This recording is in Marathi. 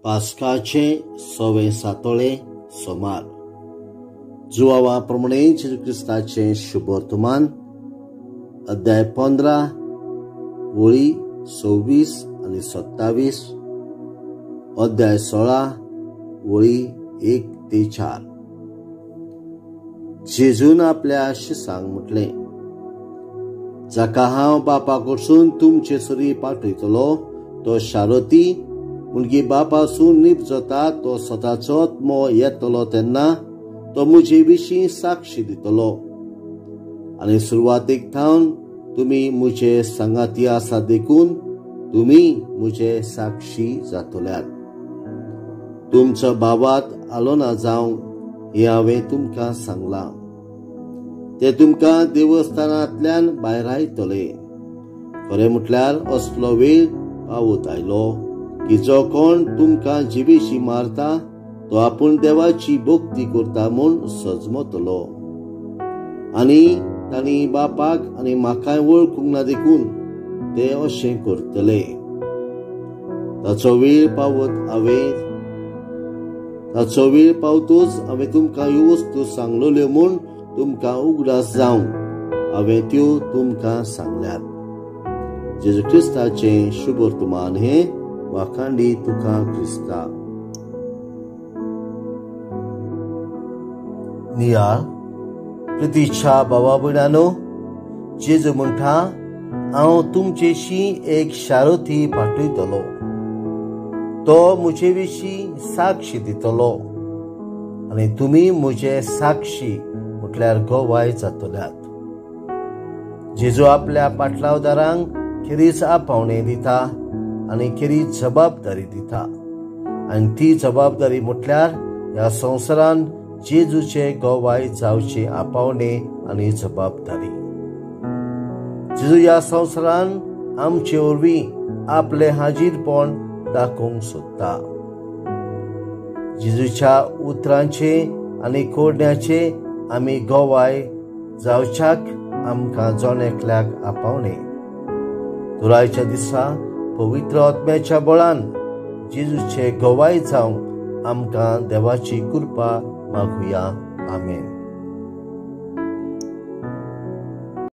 पास्काचे 6वें सातोळे सोमार. जुवावा प्रमाणे जेजू क्रिस्ताचे शुभ वर्तमान अध्याय 15 वळी 26 आणि 27, अध्याय 16 वळी 1 ते 4. जेजून आपल्या शिसांक म्हटले, जाका बापा कडसून तुमचे सरी पाठयतलो तो शारोती मुलगी बापासून नीप जाता तो स्वताचो आत्मो येतलो तेन्ना तो मुजे विशीं साक्षी दितलो. आणि सुरवातेक थावन तुम्ही मुजे संगाती आसा देखून तुम्ही मुजे साक्षी जातल्यात. तुमच्या भावात आलोना जावंक हे हांवें तुमकां सांगलां. ते तुमकां देवस्थानांतल्यान भायर आयतले. खरें म्हटल्यार असलो वेळ पावत आयलो की जो कोण तुमकां जिबेशी मारता तो आपूण देवाची भक्ती करता म्हूण सजमतलो. आणि तांणी बापाक आनी म्हाकाय वळखूंक ना देखून ते अशें करतले. ताचो वेळ पावतूच हांवें तुमकां ह्यो वस्तू सांगलोल्यो म्हूण तुमकां उगडास जावंक हांवें त्यो तुमकां सांगल्यात. जेजू क्रिस्ताचें शुभ वर्तमान हे वाखांडी तुका क्रिस्ता. नियाळ प्रितीच्या भावा भयणांनो, जेजू म्हणटा, हांव तुमचेशी एक शारोती पाठयतलो. तो मुजे विशीं साक्षी दितलो आनी तुमी मुजे साक्षी म्हटल्यार गोवाय जातल्यात. जेजू आपल्या पाटलावदारांक खेरीज आपावणें दिता आनी खेरीज जबाबदारी दिता. आनी ती जबाबदारी म्हटल्यार ह्या संवसारान जेजूचे गोवाय जावचे आपावणें आनी जबाबदारी. जेजू ह्या संवसारान आमचे वरवीं आपले हाजीरपण दाखोवंक सोदता. जेजूच्या उतरांचे आनी कोडण्याचे आमी गोवाय जावच्याक आमकां जोनेकल्याक आपावणें. तुरायच्या दिसा पवित्र आत्म्याच्या बळान जेजूचे गोवाय जावंक आमकां देवाची कृपा मागुया. आमेन.